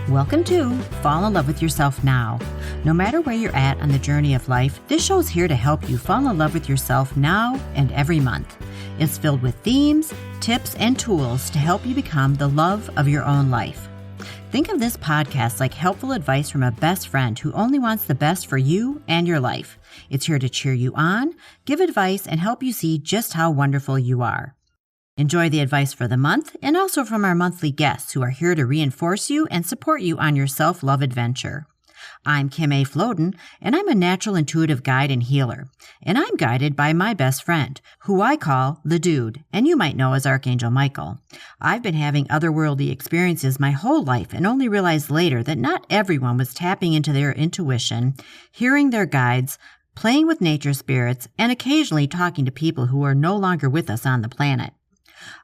Welcome to Fall in Love with Yourself Now. No matter where you're at on the journey of life, this show is here to help you fall in love with yourself now and every month. It's filled with themes, tips, and tools to help you become the love of your own life. Think of this podcast like helpful advice from a best friend who only wants the best for you and your life. It's here to cheer you on, give advice, and help you see just how wonderful you are. Enjoy the advice for the month and also from our monthly guests who are here to reinforce you and support you on your self-love adventure. I'm Kim A. Floden, and I'm a natural intuitive guide and healer. And I'm guided by my best friend, who I call the Dude, and you might know as Archangel Michael. I've been having otherworldly experiences my whole life and only realized later that not everyone was tapping into their intuition, hearing their guides, playing with nature spirits, and occasionally talking to people who are no longer with us on the planet.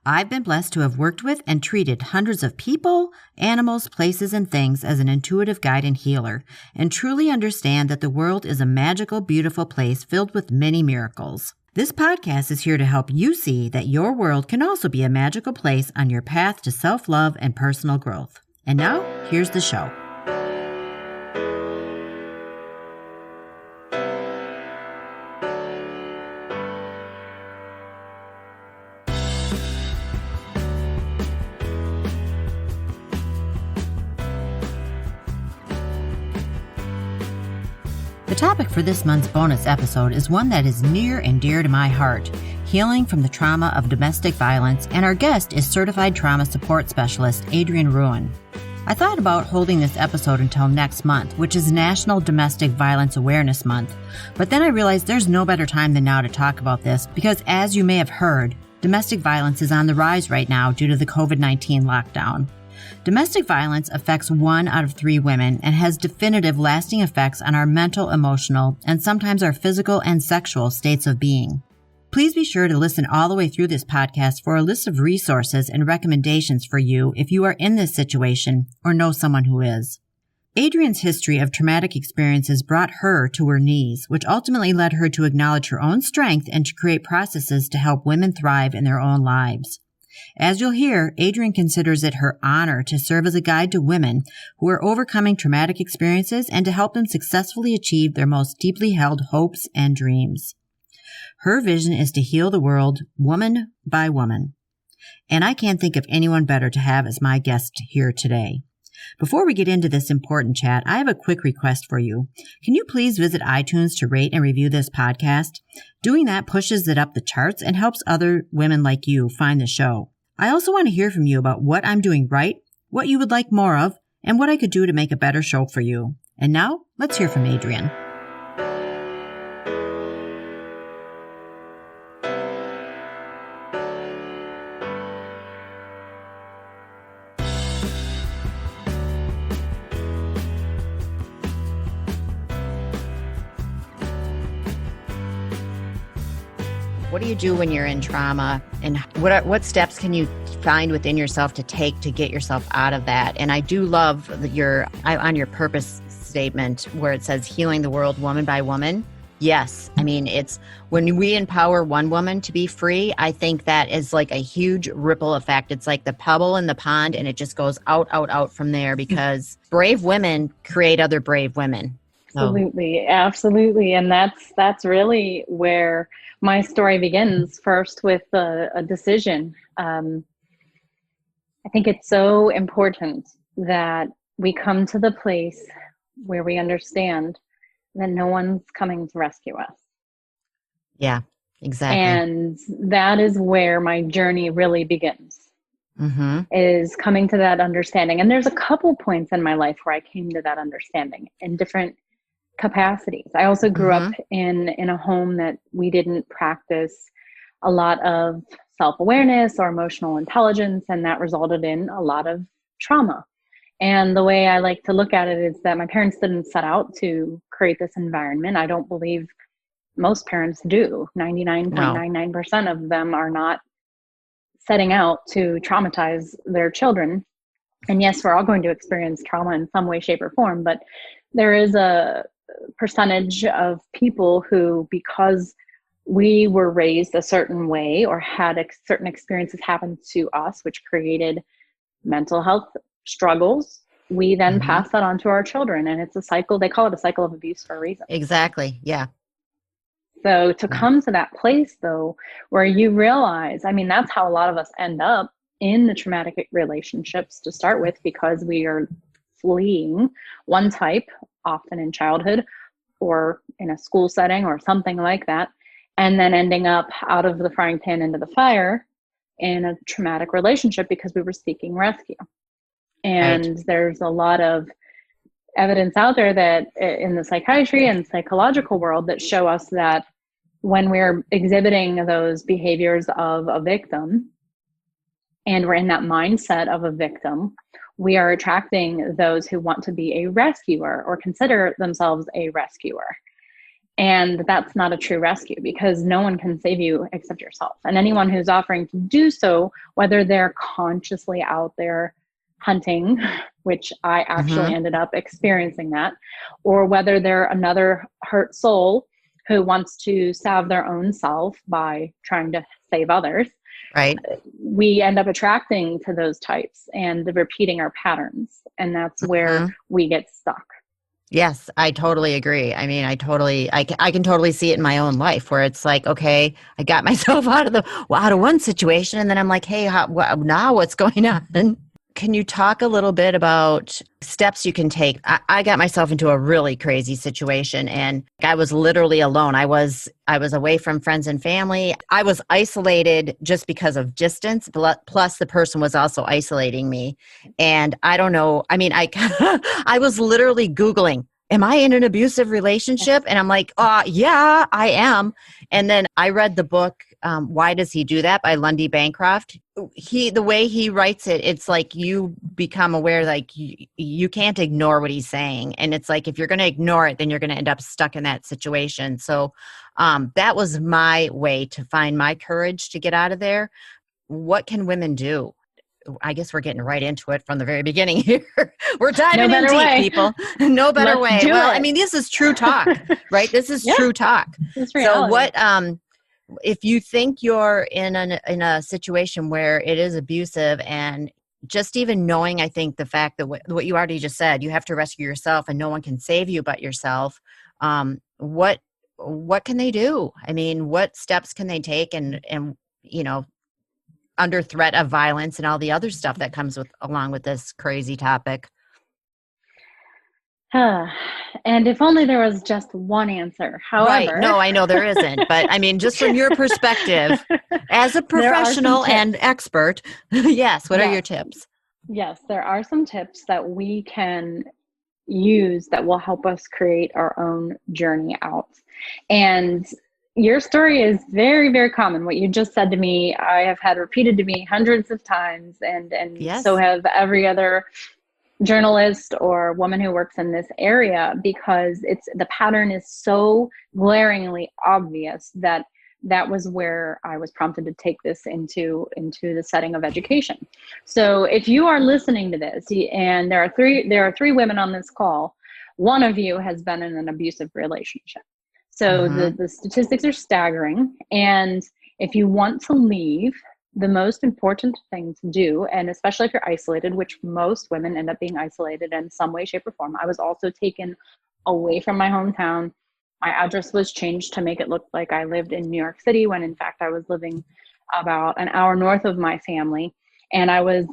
I've been blessed to have worked with and treated hundreds of people, animals, places, and things as an intuitive guide and healer, and truly understand that the world is a magical, beautiful place filled with many miracles. This podcast is here to help you see that your world can also be a magical place on your path to self-love and personal growth. And now, here's the show. The topic for this month's bonus episode is one that is near and dear to my heart, healing from the trauma of domestic violence, and our guest is Certified Trauma Support Specialist Adrienne Rouan. I thought about holding this episode until next month, which is National Domestic Violence Awareness Month, but then I realized there's no better time than now to talk about this because, as you may have heard, domestic violence is on the rise right now due to the COVID-19 lockdown. Domestic violence affects 1 out of 3 women and has definitive lasting effects on our mental, emotional, and sometimes our physical and sexual states of being. Please be sure to listen all the way through this podcast for a list of resources and recommendations for you if you are in this situation or know someone who is. Adrienne's history of traumatic experiences brought her to her knees, which ultimately led her to acknowledge her own strength and to create processes to help women thrive in their own lives. As you'll hear, Adrienne considers it her honor to serve as a guide to women who are overcoming traumatic experiences and to help them successfully achieve their most deeply held hopes and dreams. Her vision is to heal the world woman by woman. And I can't think of anyone better to have as my guest here today. Before we get into this important chat, I have a quick request for you. Can you please visit iTunes to rate and review this podcast? Doing that pushes it up the charts and helps other women like you find the show. I also want to hear from you about what I'm doing right, what you would like more of, and what I could do to make a better show for you. And now, let's hear from Adrienne. What do you do when you're in trauma, and what steps can you find within yourself to take to get yourself out of that? And I do love on your purpose statement where it says healing the world woman by woman. Yes. I mean, it's when we empower one woman to be free, I think that is like a huge ripple effect. It's like the pebble in the pond and it just goes out, out, out from there because brave women create other brave women. Absolutely. Absolutely. And that's really where my story begins, first with a decision. I think it's so important that we come to the place where we understand that no one's coming to rescue us. Yeah, exactly. And that is where my journey really begins, is coming to that understanding. And there's a couple points in my life where I came to that understanding in different capacities. I also grew up in a home that we didn't practice a lot of self-awareness or emotional intelligence, and that resulted in a lot of trauma. And the way I like to look at it is that my parents didn't set out to create this environment. I don't believe most parents do. 99.99% of them are not setting out to traumatize their children. And yes, we're all going to experience trauma in some way, shape, or form, but there is a percentage of people who, because we were raised a certain way or had certain experiences happen to us, which created mental health struggles, we then pass that on to our children. And it's a cycle. They call it a cycle of abuse for a reason. Exactly. Yeah. So to come to that place, though, where you realize, I mean, that's how a lot of us end up in the traumatic relationships to start with, because we are fleeing one type, often in childhood or in a school setting or something like that, and then ending up out of the frying pan into the fire in a traumatic relationship because we were seeking rescue. And there's a lot of evidence out there that in the psychiatry and psychological world that show us that when we're exhibiting those behaviors of a victim and we're in that mindset of a victim, we are attracting those who want to be a rescuer or consider themselves a rescuer. And that's not a true rescue, because no one can save you except yourself. And anyone who's offering to do so, whether they're consciously out there hunting, which I actually ended up experiencing that, or whether they're another hurt soul who wants to salve their own self by trying to save others, we end up attracting to those types and repeating our patterns. And that's where we get stuck. Yes, I totally agree. I mean, I can totally see it in my own life where it's like, okay, I got myself out of one situation, and then I'm like, hey, now what's going on? Can you talk a little bit about steps you can take? I got myself into a really crazy situation, and I was literally alone. I was away from friends and family. I was isolated just because of distance, plus the person was also isolating me. And I don't know, I mean, I was literally Googling, am I in an abusive relationship? And I'm like, yeah, I am. And then I read the book, Why Does He Do That by Lundy Bancroft. The way he writes it, it's like you become aware, like you can't ignore what he's saying. And it's like, if you're going to ignore it, then you're going to end up stuck in that situation. So that was my way to find my courage to get out of there. What can women do? I guess we're getting right into it from the very beginning here. We're diving in deep, people. No better way. Well, I mean, this is true talk, right? This is true talk. So what, if you think you're in a situation where it is abusive, and just even knowing, I think the fact that what you already just said, you have to rescue yourself and no one can save you but yourself. What can they do? I mean, what steps can they take and, you know, under threat of violence and all the other stuff that comes along with this crazy topic? And if only there was just one answer. However, no, I know there isn't, but I mean, just from your perspective as a professional and expert, yes, what are your tips? Yes, there are some tips that we can use that will help us create our own journey out. And your story is very, very common. What you just said to me, I have had repeated to me hundreds of times, and so have every other journalist or woman who works in this area, because the pattern is so glaringly obvious that was where I was prompted to take this into the setting of education. So if you are listening to this, and there are three women on this call, one of you has been in an abusive relationship. So the statistics are staggering. And if you want to leave, the most important thing to do, and especially if you're isolated, which most women end up being isolated in some way, shape, or form. I was also taken away from my hometown. My address was changed to make it look like I lived in New York City, when in fact I was living about an hour north of my family. And I was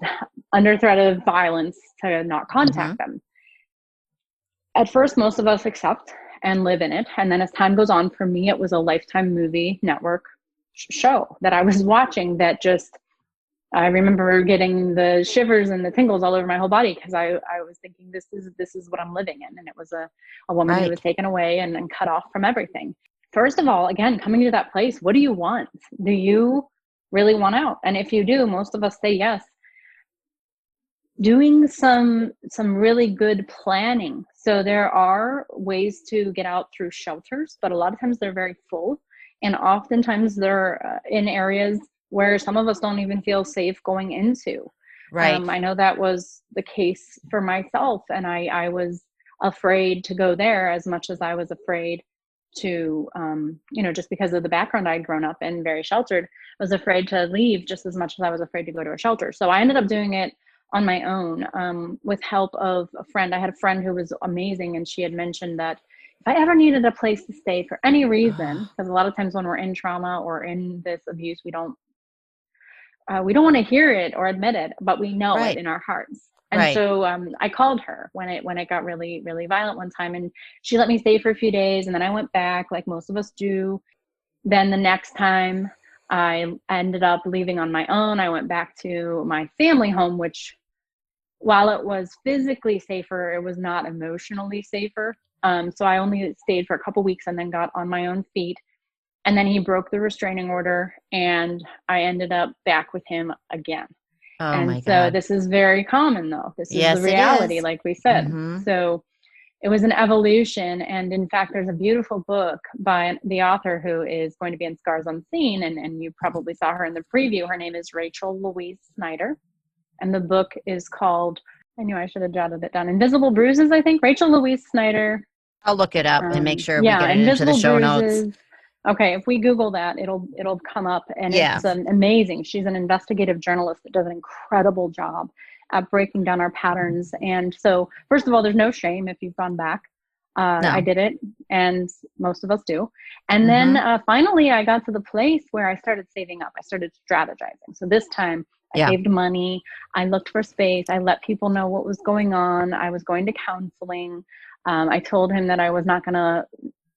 under threat of violence to not contact them. At first, most of us accept and live in it. And then as time goes on, for me, it was a Lifetime movie network show that I was watching that I remember getting the shivers and the tingles all over my whole body, because I was thinking, this is what I'm living in. And it was a woman who was taken away and cut off from everything. First of all, again, coming to that place, what do you want? Do you really want out? And if you do, most of us say yes. Doing some really good planning. So there are ways to get out through shelters, but a lot of times they're very full. And oftentimes they're in areas where some of us don't even feel safe going into. I know that was the case for myself. And I was afraid to go there as much as I was afraid to, just because of the background I'd grown up in, very sheltered, I was afraid to leave just as much as I was afraid to go to a shelter. So I ended up doing it on my own, with help of a friend. I had a friend who was amazing, and she had mentioned that if I ever needed a place to stay for any reason, because a lot of times when we're in trauma or in this abuse, we don't want to hear it or admit it, but we know it in our hearts. And so I called her when it got really, really violent one time, and she let me stay for a few days, and then I went back like most of us do. Then the next time I ended up leaving on my own. I went back to my family home, which, while it was physically safer, it was not emotionally safer. So I only stayed for a couple weeks and then got on my own feet. And then he broke the restraining order, and I ended up back with him again. Oh, and my so God. This is very common, though. This is the reality, like we said. Mm-hmm. So it was an evolution. And in fact, there's a beautiful book by the author who is going to be in Scars Unseen. And you probably saw her in the preview. Her name is Louise Snyder. And the book is called, I knew I should have jotted it down, Invisible Bruises, I think. Louise Snyder. I'll look it up and make sure we get it into the show Bruises. notes. Okay, if we Google that, it'll come up, and it's amazing. She's an investigative journalist that does an incredible job at breaking down our patterns. And so, first of all, there's no shame if you've gone back. No. I did it, and most of us do. And then finally, I got to the place where I started saving up. I started strategizing. So this time, I saved money. I looked for space. I let people know what was going on. I was going to counseling. I told him that I was not going to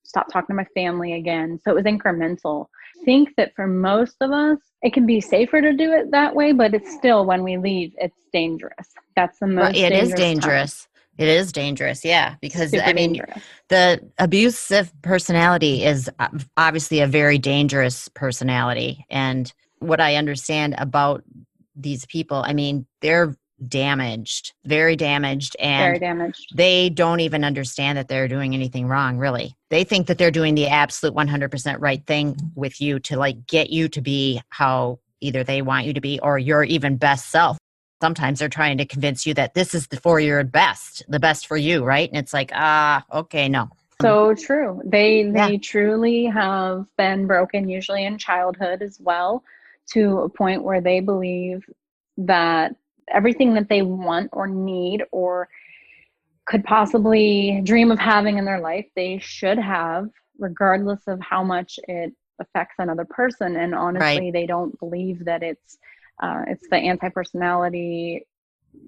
stop talking to my family again. So it was incremental. I think that for most of us, it can be safer to do it that way, but it's still, when we leave, it's dangerous. That's the most dangerous. It is dangerous. It is dangerous, yeah, because Super dangerous. The abusive personality is obviously a very dangerous personality. And what I understand about these people, they're damaged, very damaged, and very damaged. They don't even understand that they're doing anything wrong, really. They think that they're doing the absolute 100% right thing with you to get you to be how either they want you to be or your even best self. Sometimes they're trying to convince you that this is for your best, the best for you, right? And it's like, okay, no. So true. They truly have been broken, usually in childhood as well, to a point where they believe that everything that they want or need or could possibly dream of having in their life, they should have, regardless of how much it affects another person. And honestly, they don't believe that it's the anti-personality,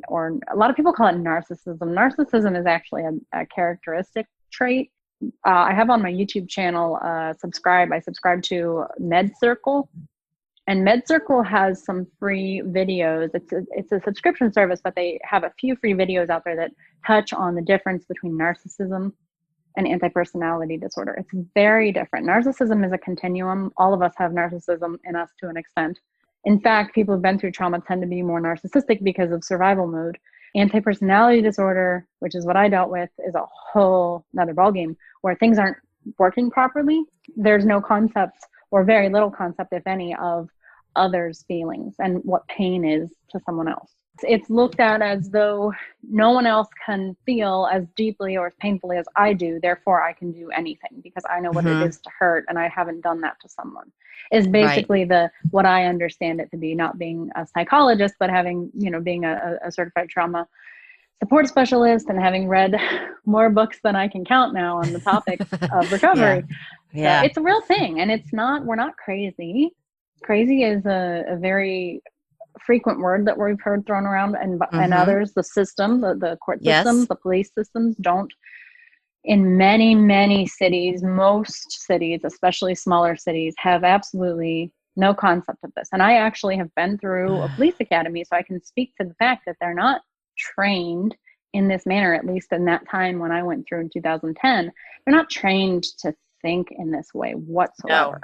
or a lot of people call it narcissism. Narcissism is actually a characteristic trait. I have on my YouTube channel, I subscribe to Med Circle. And Med Circle has some free videos. It's a subscription service, but they have a few free videos out there that touch on the difference between narcissism and anti-personality disorder. It's very different. Narcissism is a continuum. All of us have narcissism in us to an extent. In fact, people who've been through trauma tend to be more narcissistic because of survival mode. Anti-personality disorder, which is what I dealt with, is a whole nother ballgame where things aren't working properly. There's no concept, or very little concept, if any, of others' feelings and what pain is to someone else. It's looked at as though no one else can feel as deeply or as painfully as I do, therefore I can do anything because I know what it is to hurt and I haven't done that to someone. Is basically what I understand it to be, not being a psychologist, but having, being a certified trauma support specialist and having read more books than I can count now on the topic of recovery. Yeah. So it's a real thing, and we're not crazy. Crazy is a very frequent word that we've heard thrown around, and others, the system, the court systems, the police systems don't. In many, many cities, most cities, especially smaller cities, have absolutely no concept of this. And I actually have been through a police academy, so I can speak to the fact that they're not trained in this manner, at least in that time when I went through in 2010. They're not trained to think in this way whatsoever.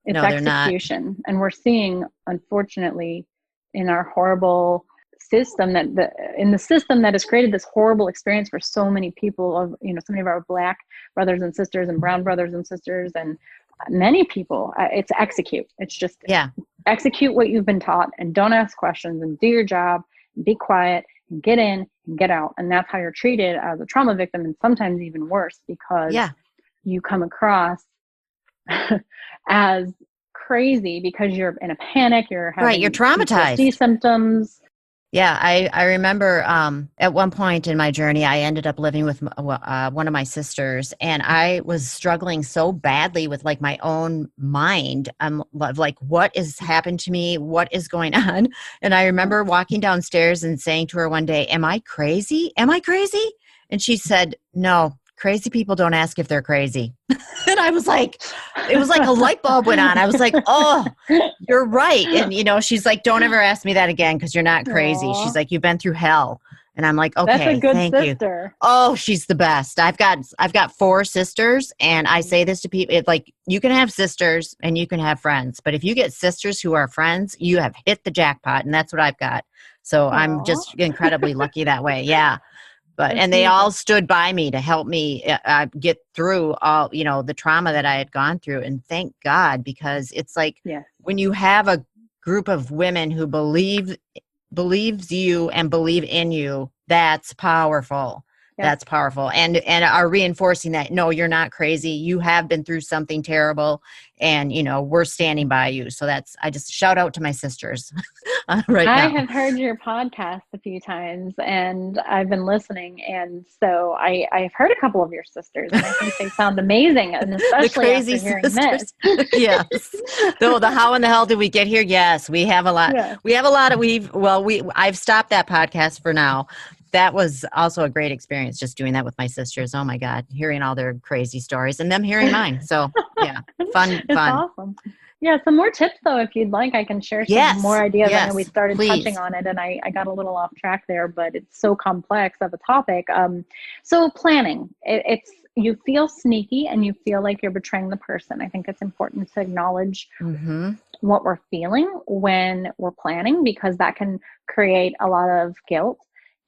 It's execution. And we're seeing, unfortunately, in our horrible system in the system that has created this horrible experience for so many people, of so many of our Black brothers and sisters and brown brothers and sisters and many people, it's execute. It's just execute what you've been taught and don't ask questions and do your job and be quiet and get in and get out. And that's how you're treated as a trauma victim, and sometimes even worse, because you come across as crazy because you're in a panic, you're having you're traumatized PTSD symptoms. Yeah, I remember at one point in my journey, I ended up living with one of my sisters, and I was struggling so badly with like my own mind. Like, what has happened to me? What is going on? And I remember walking downstairs and saying to her one day, "Am I crazy? Am I crazy?" And she said, "No, crazy people don't ask if they're crazy." And I was like, it was like a light bulb went on. I was like, oh, you're right. And, she's like, don't ever ask me that again because you're not crazy. Aww. She's like, you've been through hell. And I'm like, okay, That's a good thank sister. you. Oh, she's the best. I've got 4 sisters, and I say this to people. It's like, you can have sisters and you can have friends, but if you get sisters who are friends, you have hit the jackpot, and that's what I've got. So Aww. I'm just incredibly lucky that way. Yeah. And they all stood by me to help me get through all, the trauma that I had gone through. And thank God, because it's like when you have a group of women who believes you and believe in you, that's powerful. That's powerful. And are reinforcing that, no, you're not crazy. You have been through something terrible, and, we're standing by you. So I just shout out to my sisters right now. I have heard your podcast a few times, and I've been listening. And so I've heard a couple of your sisters, and I think they sound amazing. And especially the crazy after hearing sisters. this. Yes. The how in the hell did we get here? Yes, we have a lot. Yeah. We have a lot of, I've stopped that podcast for now. That was also a great experience, just doing that with my sisters. Oh my God, hearing all their crazy stories and them hearing mine. So yeah, fun. Awesome. Yeah, some more tips though, if you'd like, I can share some more ideas. I know we started touching on it, and I got a little off track there, but it's so complex of a topic. So planning, you feel sneaky and you feel like you're betraying the person. I think it's important to acknowledge what we're feeling when we're planning, because that can create a lot of guilt.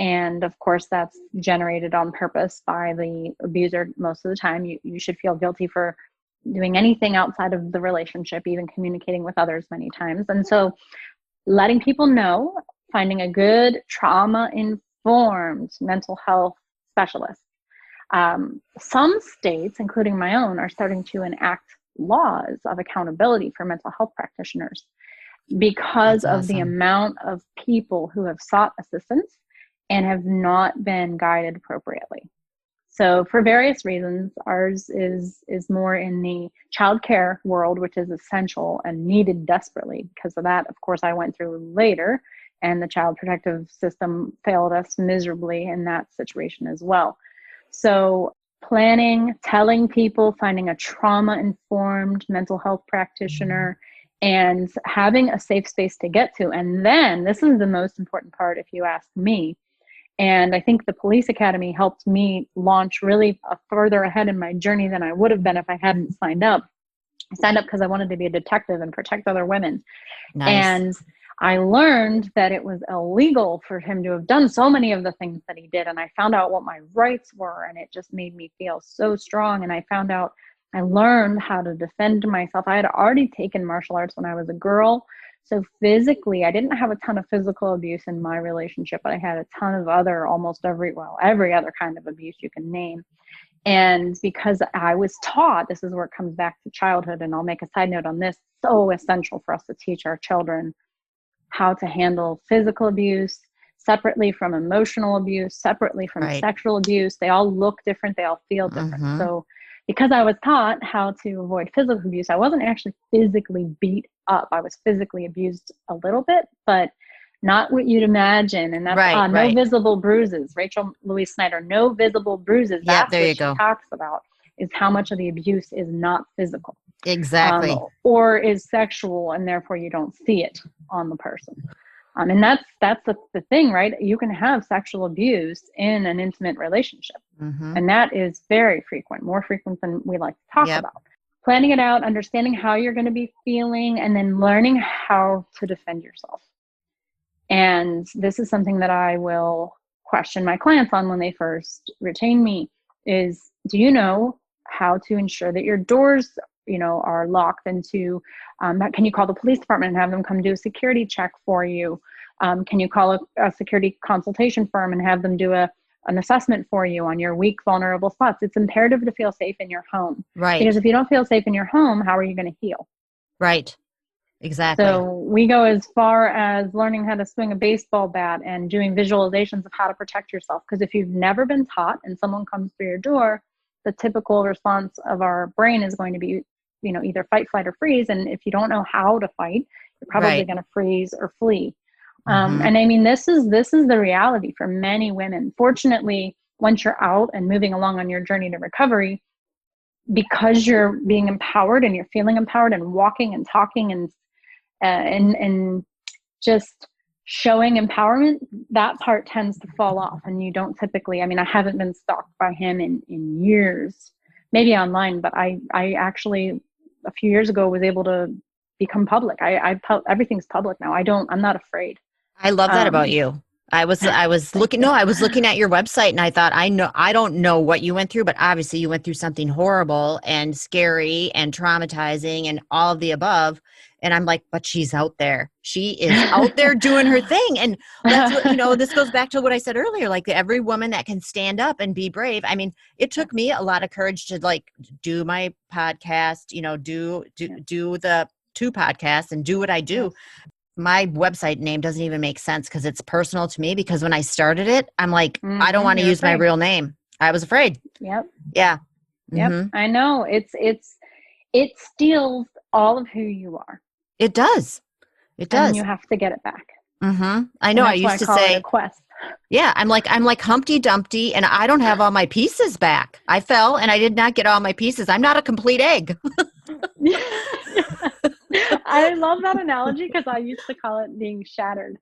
And of course, that's generated on purpose by the abuser most of the time. You should feel guilty for doing anything outside of the relationship, even communicating with others many times. And so letting people know, finding a good trauma-informed mental health specialist. Some states, including my own, are starting to enact laws of accountability for mental health practitioners because of the amount of people who have sought assistance and have not been guided appropriately. So for various reasons, ours is more in the childcare world, which is essential and needed desperately. Because of that, of course, I went through later, and the child protective system failed us miserably in that situation as well. So planning, telling people, finding a trauma-informed mental health practitioner, and having a safe space to get to. And then, this is the most important part if you ask me, and I think the police academy helped me launch really further ahead in my journey than I would have been if I hadn't signed up. I signed up because I wanted to be a detective and protect other women. Nice. And I learned that it was illegal for him to have done so many of the things that he did. And I found out what my rights were, and it just made me feel so strong. And I learned how to defend myself. I had already taken martial arts when I was a girl. So physically, I didn't have a ton of physical abuse in my relationship, but I had a ton of every other kind of abuse you can name. And because I was taught, this is where it comes back to childhood, and I'll make a side note on this, so essential for us to teach our children how to handle physical abuse separately from emotional abuse, separately from sexual abuse. They all look different. They all feel different. So because I was taught how to avoid physical abuse, I wasn't actually physically beat up. I was physically abused a little bit, but not what you'd imagine. And that's no visible bruises. Louise Snyder, no visible bruises. That's what she talks about, is how much of the abuse is not physical. Exactly. Or is sexual, and therefore you don't see it on the person. And that's the thing, right? You can have sexual abuse in an intimate relationship. And that is very frequent, more frequent than we like to talk about. Planning it out, understanding how you're going to be feeling, and then learning how to defend yourself. And this is something that I will question my clients on when they first retain me is, do you know how to ensure that your doors, are locked, and can you call the police department and have them come do a security check for you? Can you call a security consultation firm and have them do an assessment for you on your weak, vulnerable spots? It's imperative to feel safe in your home. Right. Because if you don't feel safe in your home, how are you going to heal? Right. Exactly. So we go as far as learning how to swing a baseball bat and doing visualizations of how to protect yourself. Because if you've never been taught and someone comes through your door, the typical response of our brain is going to be, either fight, flight, or freeze. And if you don't know how to fight, you're probably going to freeze or flee. And I mean, this is the reality for many women. Fortunately, once you're out and moving along on your journey to recovery, because you're being empowered and you're feeling empowered and walking and talking and just showing empowerment, that part tends to fall off. And you don't typically, I mean, I haven't been stalked by him in years, maybe online, but I actually a few years ago was able to become public. Everything's public now. I'm not afraid. I love that about you. I was looking at your website and I thought, I don't know what you went through, but obviously you went through something horrible and scary and traumatizing and all of the above. And I'm like, but she's out there. She is out there doing her thing. And that's what, this goes back to what I said earlier, like every woman that can stand up and be brave. I mean, it took me a lot of courage to like do my podcast, do the 2 podcasts and do what I do. My website name doesn't even make sense because it's personal to me, because when I started it, I'm like, I don't want to use my real name. I was afraid. Yep. Yeah. Yep. I know. It steals all of who you are. It does. It does. And you have to get it back. I know. I used to say a quest. Yeah. I'm like Humpty Dumpty and I don't have all my pieces back. I fell and I did not get all my pieces. I'm not a complete egg. I love that analogy because I used to call it being shattered.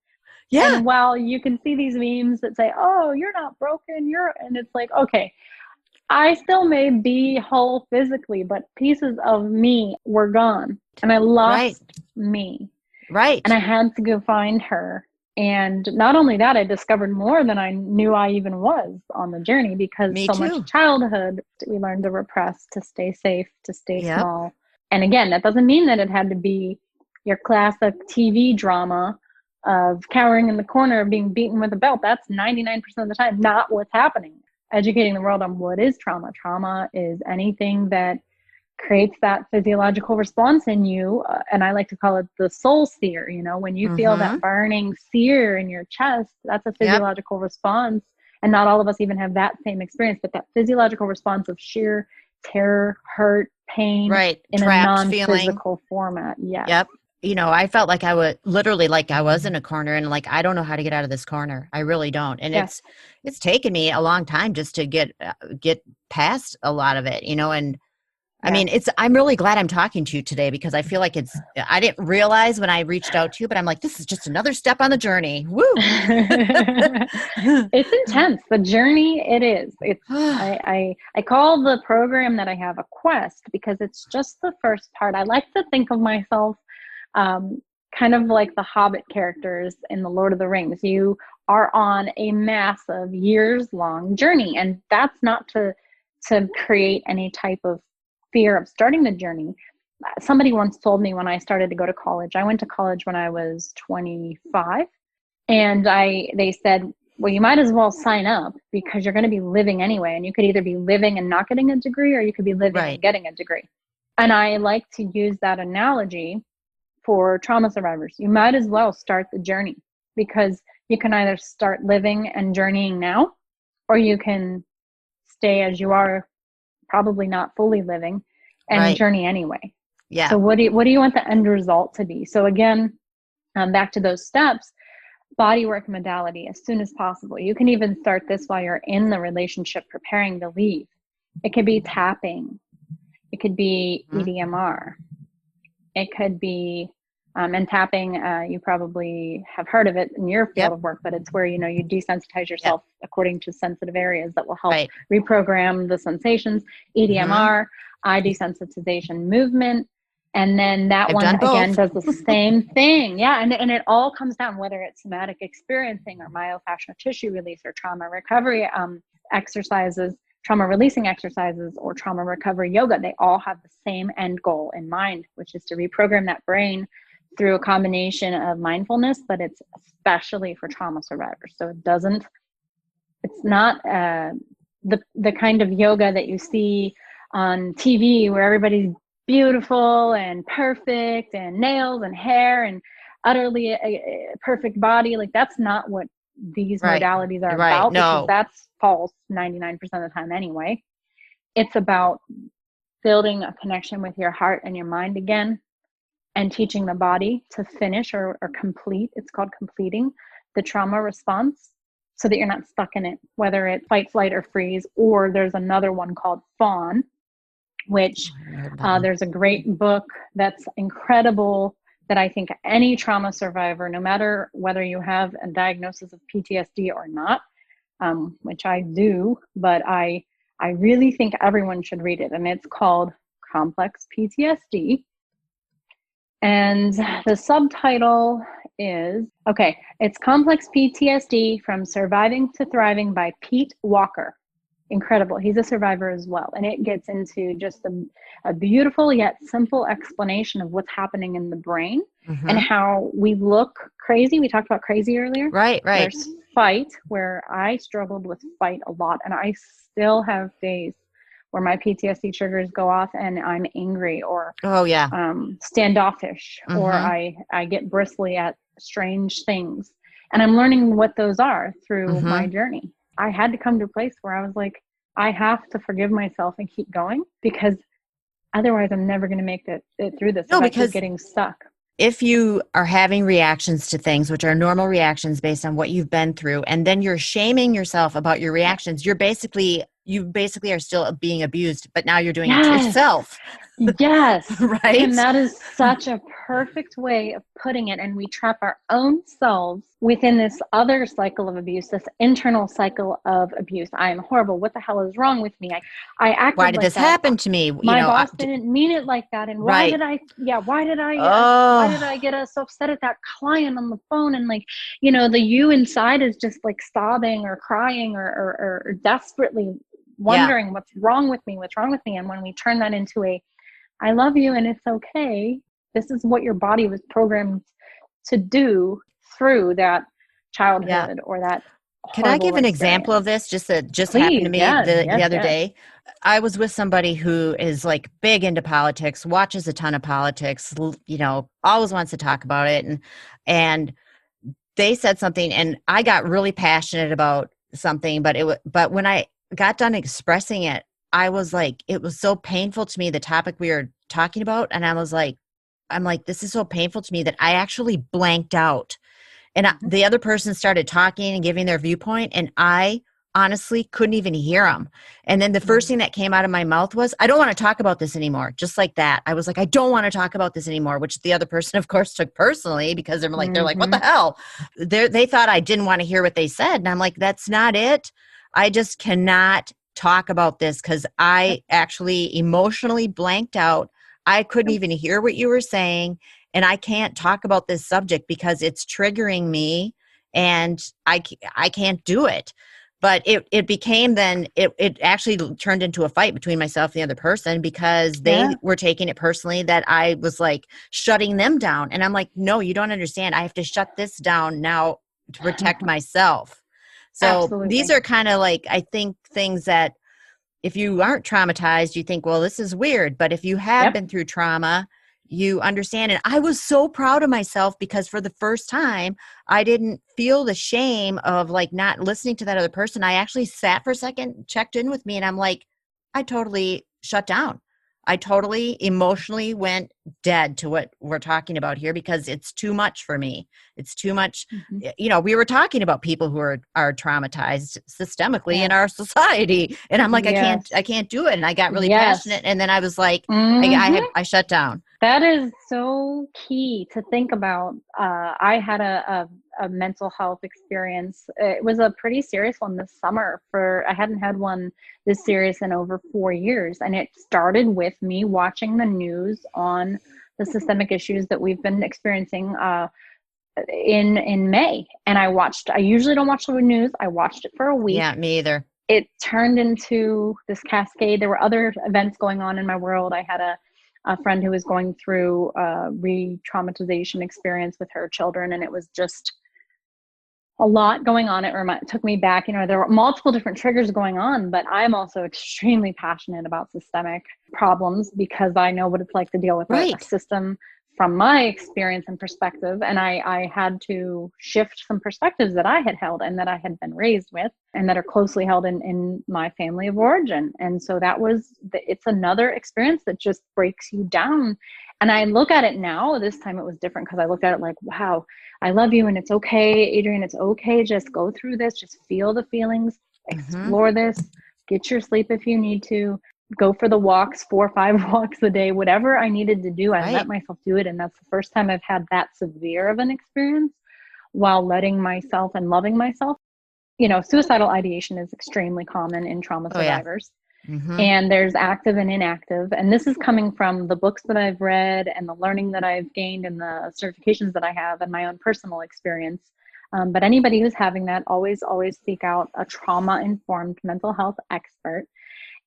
Yeah. And while you can see these memes that say, oh, you're not broken, and it's like, okay, I still may be whole physically, but pieces of me were gone. And I lost me. Right. And I had to go find her. And not only that, I discovered more than I knew I even was on the journey, because much childhood, we learned to repress, to stay safe, to stay small. And again, that doesn't mean that it had to be your classic TV drama of cowering in the corner, being beaten with a belt. That's 99% of the time not what's happening. Educating the world on what is trauma. Trauma is anything that creates that physiological response in you. And I like to call it the soul sear. When you feel that burning sear in your chest, that's a physiological response. And not all of us even have that same experience, but that physiological response of sheer terror, hurt, pain, in trapped a non-physical format. Yes. Yep. I felt like I was in a corner and like, I don't know how to get out of this corner. I really don't. And it's taken me a long time just to get past a lot of it, and I mean, I'm really glad I'm talking to you today, because I feel like I didn't realize when I reached out to you, but I'm like, this is just another step on the journey. Woo. It's intense. The journey, it is. I call the program that I have a quest, because it's just the first part. I like to think of myself kind of like the Hobbit characters in the Lord of the Rings. You are on a massive years-long journey, and that's not to create any type of fear of starting the journey. Somebody once told me when I started to go to college, I went to college when I was 25, and they said, well, you might as well sign up, because you're going to be living anyway, and you could either be living and not getting a degree, or you could be living and getting a degree. And I like to use that analogy for trauma survivors. You might as well start the journey, because you can either start living and journeying now, or you can stay as you are, probably not fully living, and journey anyway. Yeah. So what do you want the end result to be? So again, back to those steps, bodywork modality as soon as possible. You can even start this while you're in the relationship preparing to leave. It could be tapping. It could be EDMR. It could be, and tapping, you probably have heard of it in your field of work, but it's where, you desensitize yourself according to sensitive areas that will help reprogram the sensations. EDMR, eye desensitization movement. And then that one again does the same thing. Yeah. And it all comes down, whether it's somatic experiencing or myofascial tissue release or trauma recovery exercises, trauma releasing exercises, or trauma recovery yoga. They all have the same end goal in mind, which is to reprogram that brain through a combination of mindfulness, but it's especially for trauma survivors. So it's not the kind of yoga that you see on TV where everybody's beautiful and perfect and nails and hair and utterly a perfect body. Like, that's not what these modalities are about, because that's false 99% of the time anyway. It's about building a connection with your heart and your mind again, and teaching the body to finish or complete. It's called completing the trauma response, so that you're not stuck in it, whether it's fight, flight, or freeze. Or there's another one called fawn, which there's a great book that's incredible that I think any trauma survivor, no matter whether you have a diagnosis of PTSD or not, which I do, but I really think everyone should read it. And it's called Complex PTSD. And the subtitle is, it's Complex PTSD From Surviving to Thriving by Pete Walker. Incredible. He's a survivor as well. And it gets into just a beautiful yet simple explanation of what's happening in the brain and how we look crazy. We talked about crazy earlier. Right. There's fight, where I struggled with fight a lot. And I still have days where my PTSD triggers go off and I'm angry or standoffish, or I get bristly at strange things. And I'm learning what those are through my journey. I had to come to a place where I was like, I have to forgive myself and keep going, because otherwise I'm never going to make it through this. No, if because I keep getting stuck. If you are having reactions to things, which are normal reactions based on what you've been through, and then you're shaming yourself about your reactions, you basically are still being abused, but now you're doing it to yourself. Yes. Right. And that is such a perfect way of putting it. And we trap our own selves within this other cycle of abuse, this internal cycle of abuse. I am horrible. What the hell is wrong with me? I acted Why did this happen to me? My boss didn't mean it like that. And why did I get so upset at that client on the phone? And like, the you inside is just like sobbing or crying or desperately wondering what's wrong with me. And when we turn that into I love you and it's okay, this is what your body was programmed to do through that childhood or that. Can I give an example of this? Just happened to me the other day. I was with somebody who is like big into politics, watches a ton of politics, always wants to talk about it. And they said something and I got really passionate about something, but when I got done expressing it, I was like, it was so painful to me, the topic we were talking about. And I'm like, this is so painful to me that I actually blanked out. And the other person started talking and giving their viewpoint, and I honestly couldn't even hear them. And then the first thing that came out of my mouth was, I don't want to talk about this anymore. Just like that. I was like, I don't want to talk about this anymore, which the other person, of course, took personally, because they're like, what the hell? They thought I didn't want to hear what they said. And I'm like, that's not it. I just cannot talk about this because I actually emotionally blanked out. I couldn't even hear what you were saying. And I can't talk about this subject because it's triggering me and I can't do it. But it became then, it actually turned into a fight between myself and the other person because they were taking it personally that I was like shutting them down. And I'm like, no, you don't understand. I have to shut this down now to protect myself. So Absolutely. These are kind of like, I think, things that if you aren't traumatized, you think, well, this is weird. But if you have been through trauma, you understand. And I was so proud of myself because for the first time, I didn't feel the shame of like not listening to that other person. I actually sat for a second, checked in with me, and I'm like, I totally shut down. I totally emotionally went dead to what we're talking about here because it's too much for me. It's too much. We were talking about people who are traumatized systemically in our society. And I'm like, I can't do it. And I got really passionate. And then I was like, I shut down. That is so key to think about. I had a mental health experience. It was a pretty serious one this summer. I hadn't had one this serious in over 4 years. And it started with me watching the news on the systemic issues that we've been experiencing in May. And I usually don't watch the news. I watched it for a week. Yeah, me either. It turned into this cascade. There were other events going on in my world. I had a friend who was going through a re-traumatization experience with her children. And it was just a lot going on. It took me back, there were multiple different triggers going on, but I'm also extremely passionate about systemic problems because I know what it's like to deal with a system from my experience and perspective. And I had to shift some perspectives that I had held and that I had been raised with and that are closely held in my family of origin. And so it's another experience that just breaks you down. And I look at it now, this time it was different because I looked at it like, wow, I love you and it's okay, Adrienne, it's okay. Just go through this, just feel the feelings, explore this, get your sleep if you need to, go for the walks, 4 or 5 walks a day, whatever I needed to do, I let myself do it. And that's the first time I've had that severe of an experience while letting myself and loving myself. Suicidal ideation is extremely common in trauma survivors. And there's active and inactive. And this is coming from the books that I've read and the learning that I've gained and the certifications that I have and my own personal experience. But anybody who's having that, always seek out a trauma-informed mental health expert.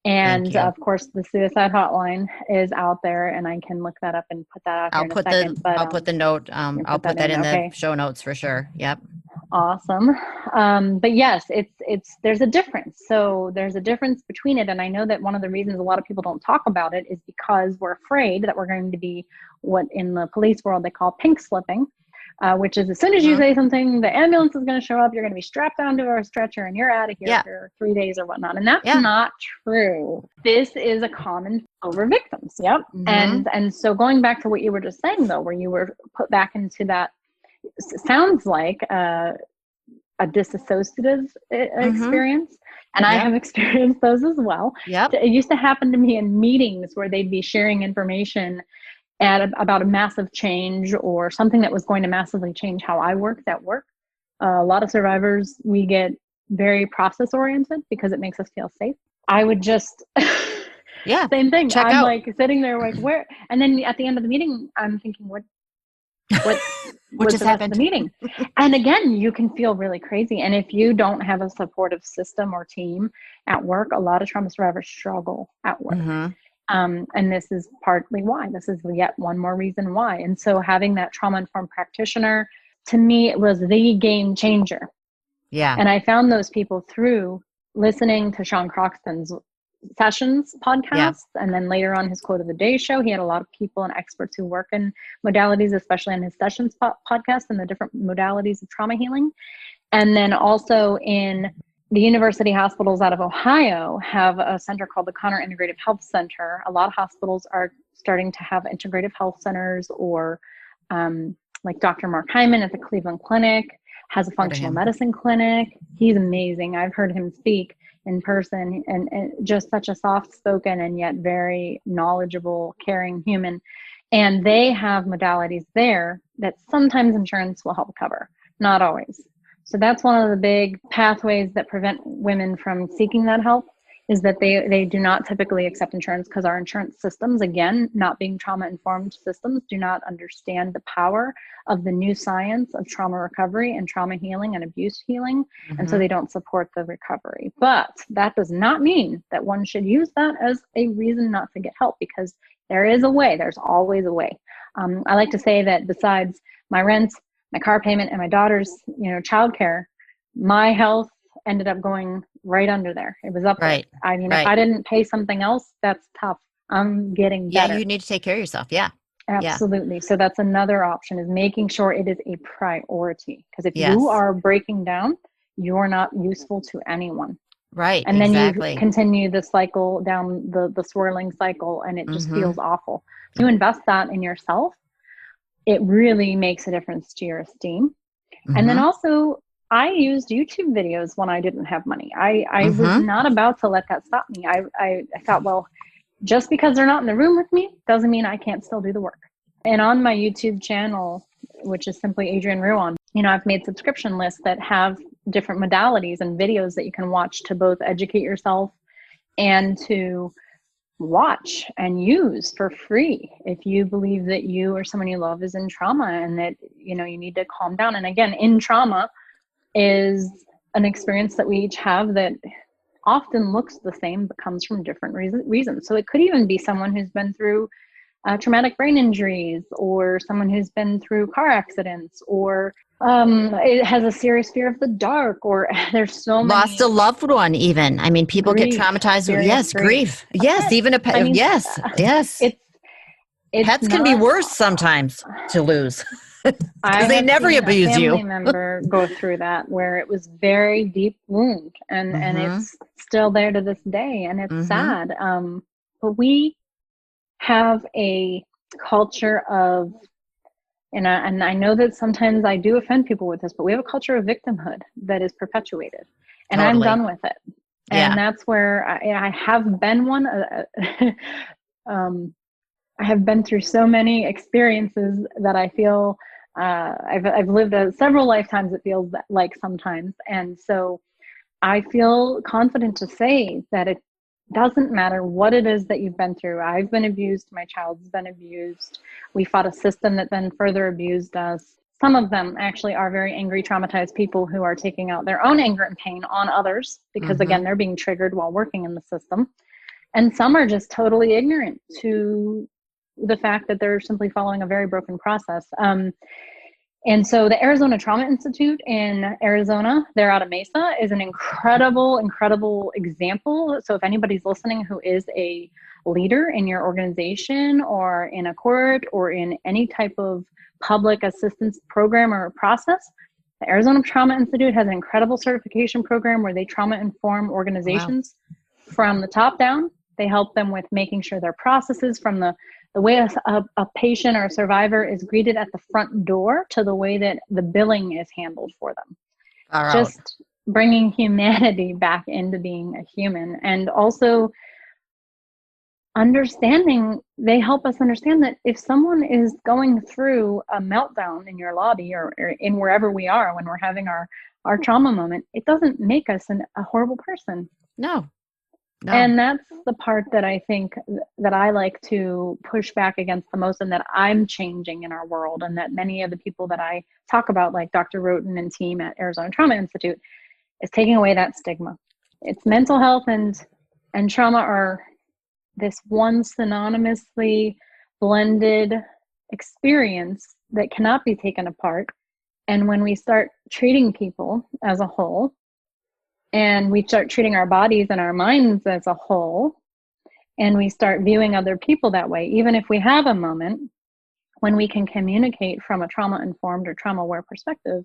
And of course, the suicide hotline is out there, and I can look that up and put that out there in a second. I'll put the note. I'll put that in the show notes for sure. Yep. Awesome. But yes, there's a difference. So there's a difference between it. And I know that one of the reasons a lot of people don't talk about it is because we're afraid that we're going to be what in the police world they call pink slipping, which is as soon as you say something, the ambulance is going to show up, you're going to be strapped down to a stretcher and you're out of here for 3 days or whatnot. And that's not true. This is a common over victims. Yep. And so going back to what you were just saying though, where you were put back into that, sounds like a disassociative experience. And I have experienced those as well. It used to happen to me in meetings where they'd be sharing information about a massive change or something that was going to massively change how I worked at work. A lot of survivors, we get very process oriented because it makes us feel safe. I would just, same thing. Check I'm out. like sitting there like, where? And then at the end of the meeting, I'm thinking, what just happened? The meeting. And again, you can feel really crazy. And if you don't have a supportive system or team at work, a lot of trauma survivors struggle at work. And this is partly why. This is yet one more reason why. And so having that trauma-informed practitioner, to me, it was the game changer. And I found those people through listening to Sean Croxton's Sessions podcast. And then later on his Quote of the Day show, he had a lot of people and experts who work in modalities, especially on his Sessions podcast and the different modalities of trauma healing. And then also in the university hospitals out of Ohio have a center called the Connor Integrative Health Center. A lot of hospitals are starting to have integrative health centers, or like Dr. Mark Hyman at the Cleveland Clinic has a functional medicine clinic. He's amazing. I've heard him speak in person and just such a soft spoken and yet very knowledgeable, caring human. And they have modalities there that sometimes insurance will help cover, not always. So that's one of the big pathways that prevent women from seeking that help, is that they do not typically accept insurance because our insurance systems, again, not being trauma-informed systems, do not understand the power of the new science of trauma recovery and trauma healing and abuse healing. And so they don't support the recovery. But that does not mean that one should use that as a reason not to get help, because there is a way. There's always a way. I like to say that besides my rent, my car payment, and my daughter's, childcare, my health ended up going right under there. It was up there. I mean, if I didn't pay something else, that's tough. I'm getting better. Yeah, you need to take care of yourself. Absolutely. So that's another option, is making sure it is a priority. Because if you are breaking down, you're not useful to anyone. And then you continue the cycle down the swirling cycle, and it just feels awful. If you invest that in yourself, it really makes a difference to your esteem. And then also, I used YouTube videos when I didn't have money. I was not about to let that stop me. I thought, well, just because they're not in the room with me doesn't mean I can't still do the work. And on my YouTube channel, which is simply Adrienne Rouan, I've made subscription lists that have different modalities and videos that you can watch to both educate yourself and to watch and use for free if you believe that you or someone you love is in trauma and that, you need to calm down. And again, in trauma is an experience that we each have that often looks the same but comes from different reasons. So it could even be someone who's been through traumatic brain injuries, or someone who's been through car accidents, or It has a serious fear of the dark, or there's so many. Lost a loved one, even. I mean, people Grief, get traumatized. Yes, grief. Yes, pet. even a pet. I mean, yes. It's Pets not, can be worse sometimes to lose I because they have never seen abuse a family you. member go through that where it was very deep wound, and it's still there to this day, and it's sad. But we have a culture of, and I know that sometimes I do offend people with this, but we have a culture of victimhood that is perpetuated, and Totally. I'm done with it. And that's where I have been one. I have been through so many experiences that I feel I've lived several lifetimes, it feels like sometimes. And so I feel confident to say that it doesn't matter what it is that you've been through. I've been abused. My child's been abused. We fought a system that then further abused us. Some of them actually are very angry, traumatized people who are taking out their own anger and pain on others because, again, they're being triggered while working in the system. And some are just totally ignorant to the fact that they're simply following a very broken process. And so the Arizona Trauma Institute in Arizona, they're out of Mesa, is an incredible, incredible example. So if anybody's listening who is a leader in your organization or in a court or in any type of public assistance program or process, the Arizona Trauma Institute has an incredible certification program where they trauma-inform organizations from the top down. They help them with making sure their processes from the way a patient or a survivor is greeted at the front door to the way that the billing is handled for them. Just bringing humanity back into being a human. And also understanding, they help us understand that if someone is going through a meltdown in your lobby or in wherever we are when we're having our trauma moment, it doesn't make us a horrible person. No. And that's the part that I think that I like to push back against the most, and that I'm changing in our world, and that many of the people that I talk about, like Dr. Roten and team at Arizona Trauma Institute, is taking away that stigma. It's mental health and trauma are this one synonymously blended experience that cannot be taken apart. And when we start treating people as a whole, and we start treating our bodies and our minds as a whole, and we start viewing other people that way, even if we have a moment when we can communicate from a trauma-informed or trauma-aware perspective,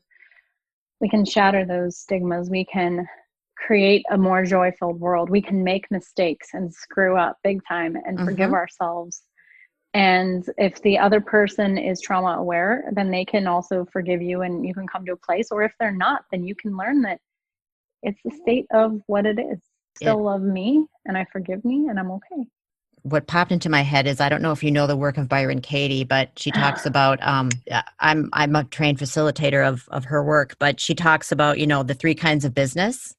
we can shatter those stigmas. We can create a more joy-filled world. We can make mistakes and screw up big time and forgive ourselves. And if the other person is trauma-aware, then they can also forgive you and you can come to a place. Or if they're not, then you can learn that it's the state of what it is. Still love me and I forgive me and I'm okay. What popped into my head is, I don't know if you know the work of Byron Katie, but she talks about, I'm a trained facilitator of her work, but she talks about, the three kinds of business.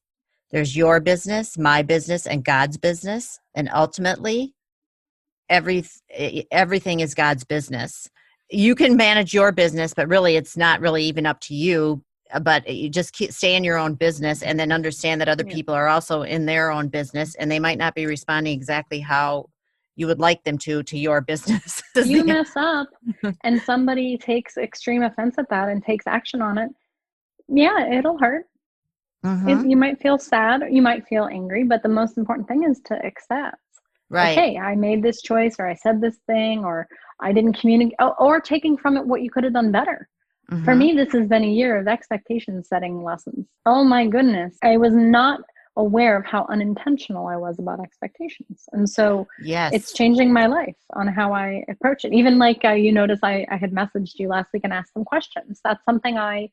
There's your business, my business, and God's business. And ultimately, everything is God's business. You can manage your business, but really it's not really even up to you. But you just stay in your own business, and then understand that other people are also in their own business, and they might not be responding exactly how you would like them to your business. You mess up and somebody takes extreme offense at that and takes action on it. Yeah, it'll hurt. You might feel sad, or you might feel angry, but the most important thing is to accept. Right. Okay, I made this choice, or I said this thing, or I didn't communicate, or taking from it what you could have done better. For me, this has been a year of expectation setting lessons. Oh my goodness. I was not aware of how unintentional I was about expectations. And so it's changing my life on how I approach it. Even like you notice I had messaged you last week and asked some questions. That's something I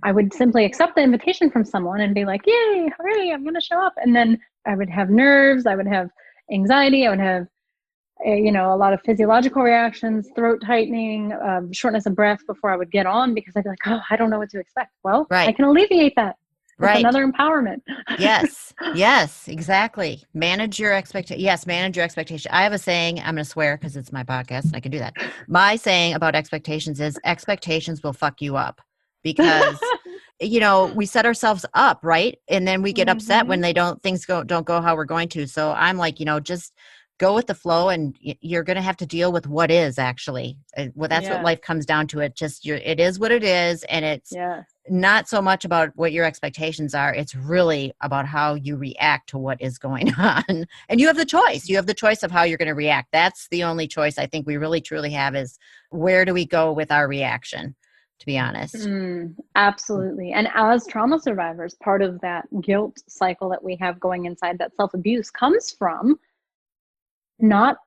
would simply accept the invitation from someone and be like, yay, hooray, I'm going to show up. And then I would have nerves. I would have anxiety. I would have a lot of physiological reactions, throat tightening, shortness of breath before I would get on, because I'd be like, oh, I don't know what to expect. Well, I can alleviate that with another empowerment. Yes, exactly. Manage your expectation. Yes, manage your expectation. I have a saying, I'm going to swear because it's my podcast and I can do that. My saying about expectations is, expectations will fuck you up, because we set ourselves up, right? And then we get upset when things don't go how we're going to. So I'm like, just go with the flow, and you're going to have to deal with what is actually. Well, that's what life comes down to. It just, it is what it is. And it's not so much about what your expectations are. It's really about how you react to what is going on. And you have the choice. You have the choice of how you're going to react. That's the only choice I think we really truly have, is where do we go with our reaction, to be honest. Absolutely. And as trauma survivors, part of that guilt cycle that we have going inside, that self-abuse, comes from not,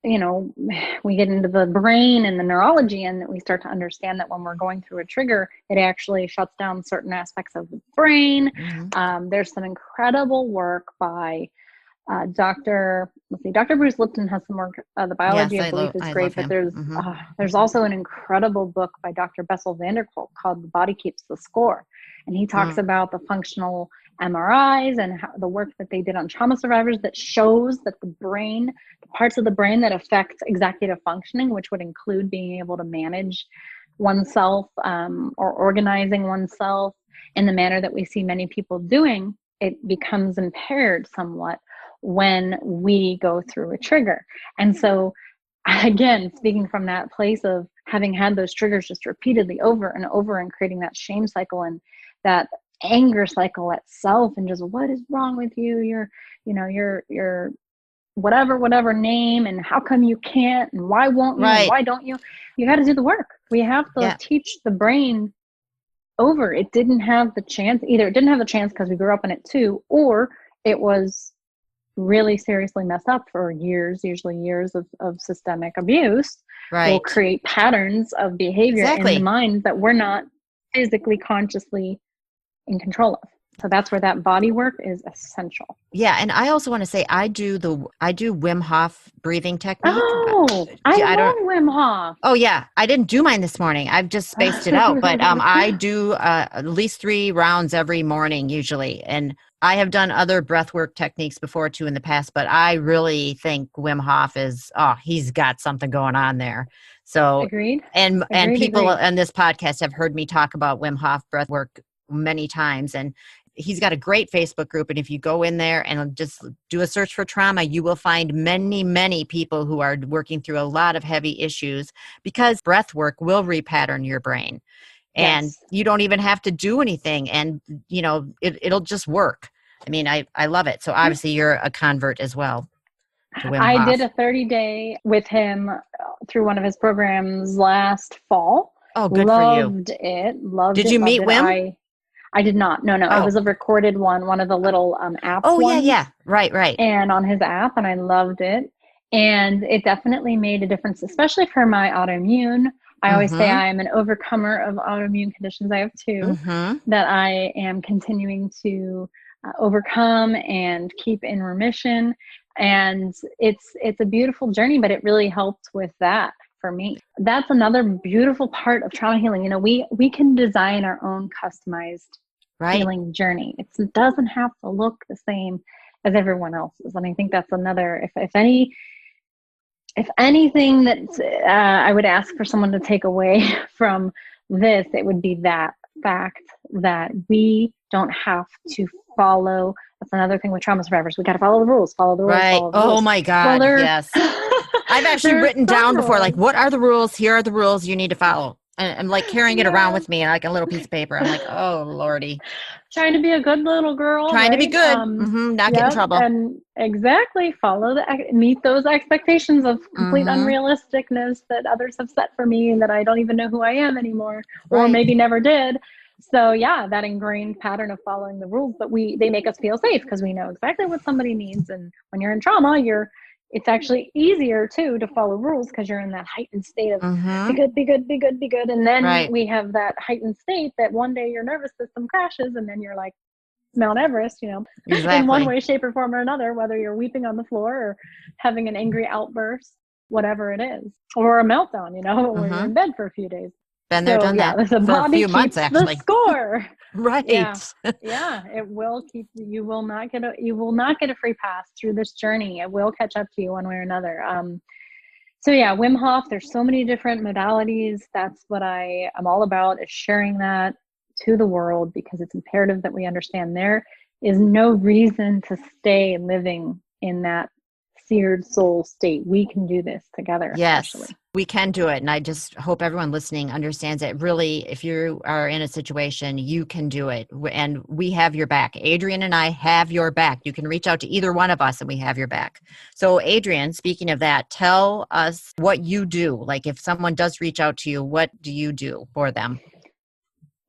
we get into the brain and the neurology, and we start to understand that when we're going through a trigger, it actually shuts down certain aspects of the brain. There's some incredible work by Dr. Bruce Lipton has some work. The biology of belief is great, but there's also an incredible book by Dr. Bessel called The Body Keeps the Score. And he talks about the functional MRIs and how the work that they did on trauma survivors that shows that the brain, the parts of the brain that affect executive functioning, which would include being able to manage oneself or organizing oneself in the manner that we see many people doing, it becomes impaired somewhat when we go through a trigger. And so, again, speaking from that place of having had those triggers just repeatedly over and over, and creating that shame cycle and that anger cycle itself, and just, what is wrong with you? You're whatever name, and how come you can't, and why won't you, and why don't you? You got to do the work. We have to teach the brain over. It didn't have the chance. Either it didn't have the chance because we grew up in it too, or it was really seriously messed up for years, usually years of systemic abuse. Will create patterns of behavior in the mind that we're not physically consciously in control of. So that's where that body work is essential. Yeah. And I also want to say, I do Wim Hof breathing technique. Oh, I love Wim Hof. Oh yeah. I didn't do mine this morning. I've just spaced it out, but I do at least 3 rounds every morning usually. And I have done other breathwork techniques before too in the past, but I really think Wim Hof is, he's got something going on there. So, agreed. And people on this podcast have heard me talk about Wim Hof breathwork many times, and he's got a great Facebook group. And if you go in there and just do a search for trauma, you will find many, many people who are working through a lot of heavy issues, because breath work will repattern your brain. And you don't even have to do anything. And, it'll just work. I mean, I love it. So obviously you're a convert as well to Wim Hof. I did a 30-day with him through one of his programs last fall. Oh, good for you. Loved it. Did you meet Wim? I did not. No. It was a recorded one of the little apps. Oh, ones. Yeah. Right. And on his app, and I loved it. And it definitely made a difference, especially for my autoimmune. I always say I am an overcomer of autoimmune conditions. I have 2 that I am continuing to overcome and keep in remission. And it's a beautiful journey, but it really helped with that for me. That's another beautiful part of trauma healing. We can design our own customized healing journey. It doesn't have to look the same as everyone else's. And I think that's another, if anything that I would ask for someone to take away from this, it would be that fact that we don't have to follow. That's another thing with trauma survivors. We got to follow the rules, follow the rules. Right. Follow the rules. Oh my God. Well, yes. I've actually written down before, like, what are the rules? Here are the rules you need to follow. And I'm like carrying it around with me, like a little piece of paper. I'm like, oh Lordy. Trying to be a good little girl. Trying to be good. Not get in trouble. And exactly. Meet those expectations of complete unrealisticness that others have set for me, and that I don't even know who I am anymore, or maybe never did. So that ingrained pattern of following the rules, but they make us feel safe because we know exactly what somebody needs. And when you're in trauma, it's actually easier too to follow rules because you're in that heightened state of be good, be good, be good, be good. And then we have that heightened state that one day your nervous system crashes, and then you're like Mount Everest, in one way, shape, or form or another, whether you're weeping on the floor or having an angry outburst, whatever it is, or a meltdown, when you're in bed for a few days. Been there, done that for a few months, actually. The score. Right. Yeah. It will keep you. Will not get a free pass through this journey. It will catch up to you one way or another. Wim Hof. There's so many different modalities. That's what I'm all about, is sharing that to the world, because it's imperative that we understand there is no reason to stay living in that seared soul state. We can do this together, Yes, especially. we can do it. And I just hope everyone listening understands that really, if you are in a situation, you can do it. And we have your back. Adrienne and I have your back. You can reach out to either one of us and we have your back. So Adrienne, speaking of that, tell us what you do. Like if someone does reach out to you, what do you do for them?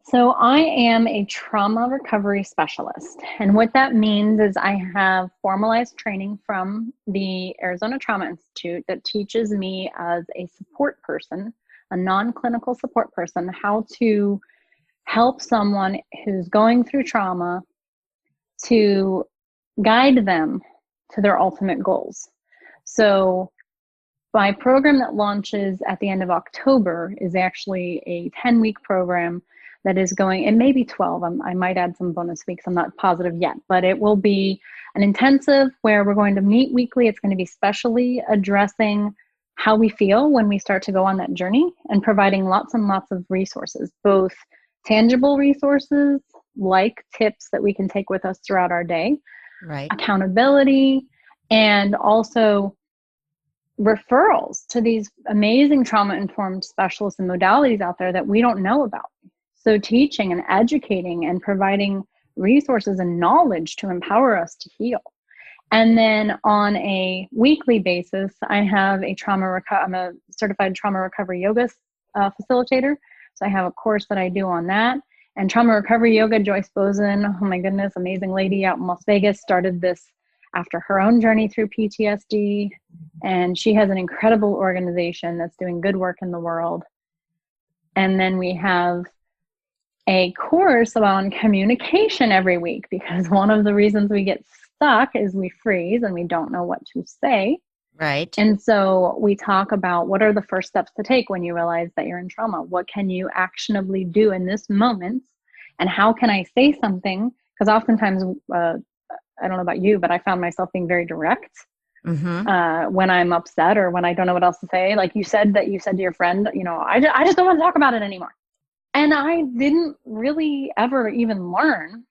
So I am a trauma recovery specialist. And what that means is I have formalized training from the Arizona Trauma Institute that teaches me as a support person, a non-clinical support person, how to help someone who's going through trauma to guide them to their ultimate goals. So my program that launches at the end of October is actually a 10-week program that is going, it may be 12. I might add some bonus weeks. I'm not positive yet, but it will be an intensive where we're going to meet weekly. It's going to be specially addressing how we feel when we start to go on that journey and providing lots and lots of resources, both tangible resources like tips that we can take with us throughout our day, right? Accountability, and also referrals to these amazing trauma-informed specialists and modalities out there that we don't know about. So teaching and educating and providing resources and knowledge to empower us to heal. And then on a weekly basis, I have I'm a certified trauma recovery yoga facilitator. So I have a course that I do on that. And trauma recovery yoga, Joyce Bozen, oh my goodness, amazing lady out in Las Vegas, started this after her own journey through PTSD. And she has an incredible organization that's doing good work in the world. And then we have a course on communication every week, because one of the reasons we get stuck is we freeze and we don't know what to say. Right. And so we talk about what are the first steps to take when you realize that you're in trauma? What can you actionably do in this moment? And how can I say something? Because oftentimes, I don't know about you, but I found myself being very direct when I'm upset or when I don't know what else to say. Like you said to your friend, I just don't want to talk about it anymore. And I didn't really ever even learn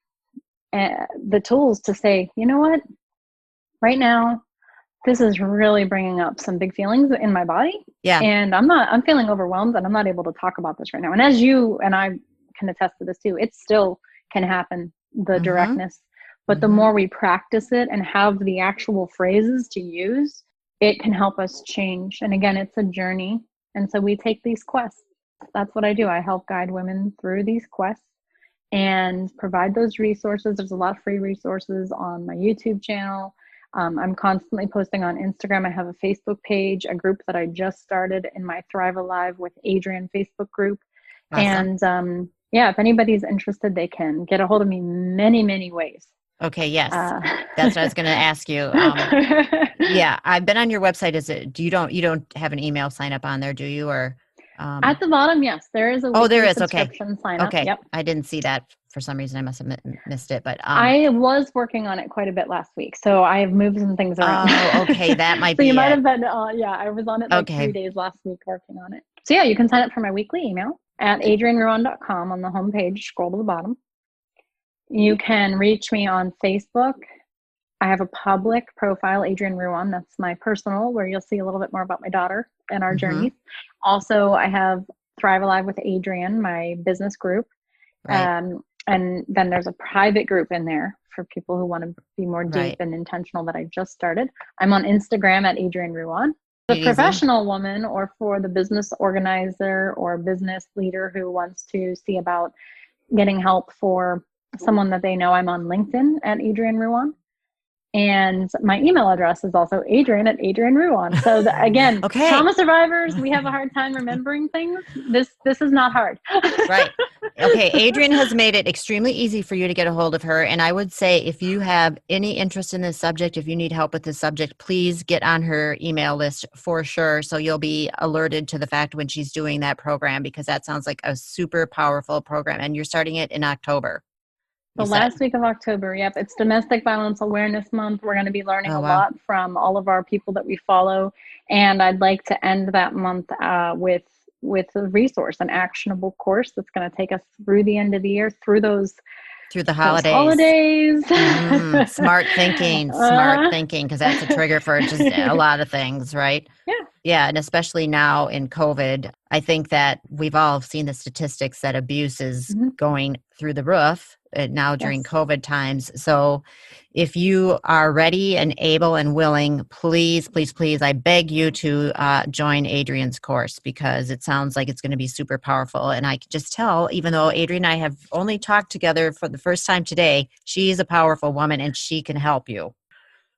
the tools to say, you know what, right now, this is really bringing up some big feelings in my body. Yeah. And I'm feeling overwhelmed and I'm not able to talk about this right now. And as you and I can attest to this too, it still can happen, the directness. But the more we practice it and have the actual phrases to use, it can help us change. And again, it's a journey. And so we take these quests. That's what I do. I help guide women through these quests and provide those resources. There's a lot of free resources on my YouTube channel. I'm constantly posting on Instagram. I have a Facebook page, a group that I just started in my Thrive Alive with Adrienne Facebook group. Awesome. And if anybody's interested, they can get a hold of me many, many ways. Okay. Yes. That's what I was going to ask you. Yeah. I've been on your website. You don't have an email sign up on there, do you? Or at the bottom, yes, there is a subscription sign up. Okay. Yep. I didn't see that for some reason. I must have missed it, but I was working on it quite a bit last week, so I have moved some things around. Oh, okay, that might so be. You might have been. I was on it 3 days last week working on it. So yeah, you can sign up for my weekly email at adriennerouan.com on the homepage. Scroll to the bottom. You can reach me on Facebook. I have a public profile, Adrienne Rouan. That's my personal, where you'll see a little bit more about my daughter and our journeys. Also, I have Thrive Alive with Adrienne, my business group. Right. And then there's a private group in there for people who want to be more deep and intentional that I just started. I'm on Instagram at Adrienne Rouan. The professional woman, or for the business organizer or business leader who wants to see about getting help for someone that they know, I'm on LinkedIn at Adrienne Rouan. And my email address is also Adrienne at Adrienne Rouan. So again, trauma survivors, we have a hard time remembering things. This is not hard. Right. Okay. Adrienne has made it extremely easy for you to get a hold of her. And I would say if you have any interest in this subject, if you need help with this subject, please get on her email list for sure. So you'll be alerted to the fact when she's doing that program, because that sounds like a super powerful program. And you're starting it in October. The last week of October. Yep. It's Domestic Violence Awareness Month. We're going to be learning a lot from all of our people that we follow. And I'd like to end that month with a resource, an actionable course that's going to take us through the end of the year, through those through the holidays. Holidays. Smart thinking, because that's a trigger for just a lot of things, right? Yeah. Yeah, and especially now in COVID, I think that we've all seen the statistics that abuse is going through the roof now during COVID times. So if you are ready and able and willing, please, please, please, I beg you to join Adrienne's course, because it sounds like it's going to be super powerful. And I can just tell, even though Adrienne and I have only talked together for the first time today, she is a powerful woman and she can help you.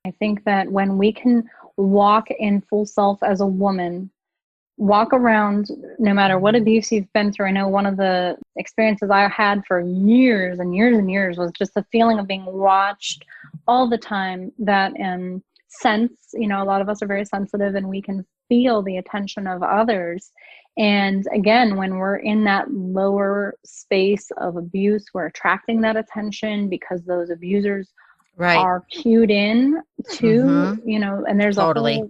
I think that when we can walk in full self as a woman, walk around no matter what abuse you've been through. I know one of the experiences I had for years and years and years was just the feeling of being watched all the time, that sense, a lot of us are very sensitive and we can feel the attention of others. And again, when we're in that lower space of abuse, we're attracting that attention because those abusers are cued in to, and there's a whole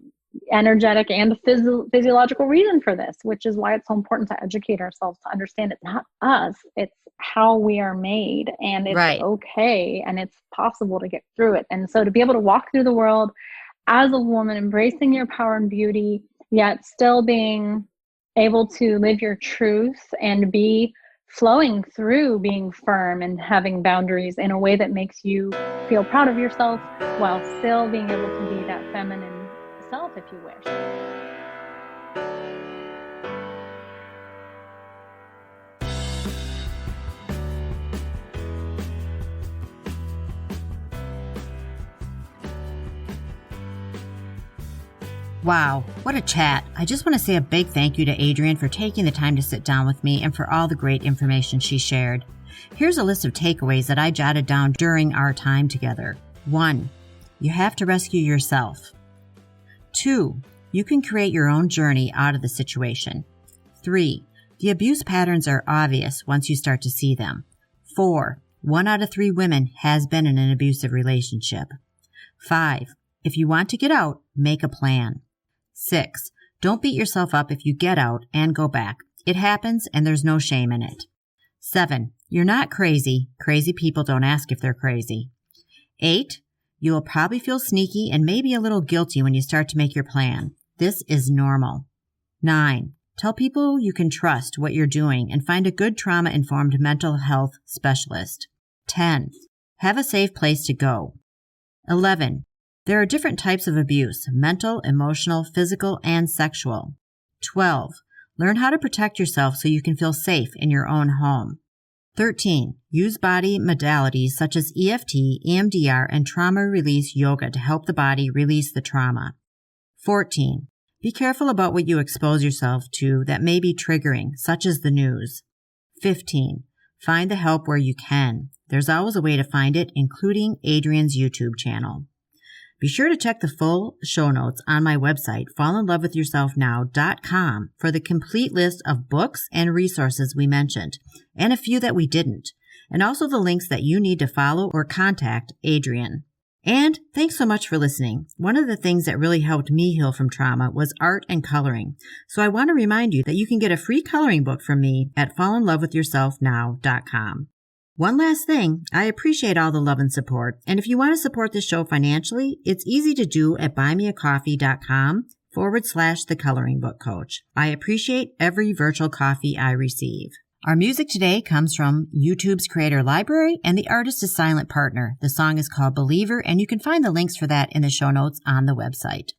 energetic and physiological reason for this, which is why it's so important to educate ourselves, to understand it's not us, it's how we are made, and it's okay, and it's possible to get through it. And so to be able to walk through the world as a woman, embracing your power and beauty, yet still being able to live your truth and be flowing through being firm and having boundaries in a way that makes you feel proud of yourself while still being able to be that feminine self, if you wish. Wow, what a chat. I just want to say a big thank you to Adrienne for taking the time to sit down with me and for all the great information she shared. Here's a list of takeaways that I jotted down during our time together. 1. You have to rescue yourself. 2. You can create your own journey out of the situation. 3. The abuse patterns are obvious once you start to see them. 4. 1 out of 3 women has been in an abusive relationship. 5. If you want to get out, make a plan. 6. Don't beat yourself up if you get out and go back. It happens and there's no shame in it. 7. You're not crazy. Crazy people don't ask if they're crazy. 8. You will probably feel sneaky and maybe a little guilty when you start to make your plan. This is normal. 9. Tell people you can trust what you're doing and find a good trauma-informed mental health specialist. 10. Have a safe place to go. 11. There are different types of abuse: mental, emotional, physical, and sexual. 12. Learn how to protect yourself so you can feel safe in your own home. 13. Use body modalities such as EFT, EMDR, and trauma release yoga to help the body release the trauma. 14. Be careful about what you expose yourself to that may be triggering, such as the news. 15. Find the help where you can. There's always a way to find it, including Adrienne's YouTube channel. Be sure to check the full show notes on my website, fallinlovewithyourselfnow.com, for the complete list of books and resources we mentioned, and a few that we didn't, and also the links that you need to follow or contact Adrienne. And thanks so much for listening. One of the things that really helped me heal from trauma was art and coloring. So I want to remind you that you can get a free coloring book from me at fallinlovewithyourselfnow.com. One last thing, I appreciate all the love and support, and if you want to support this show financially, it's easy to do at buymeacoffee.com/The Coloring Book Coach. I appreciate every virtual coffee I receive. Our music today comes from YouTube's Creator Library, and the artist is Silent Partner. The song is called Believer, and you can find the links for that in the show notes on the website.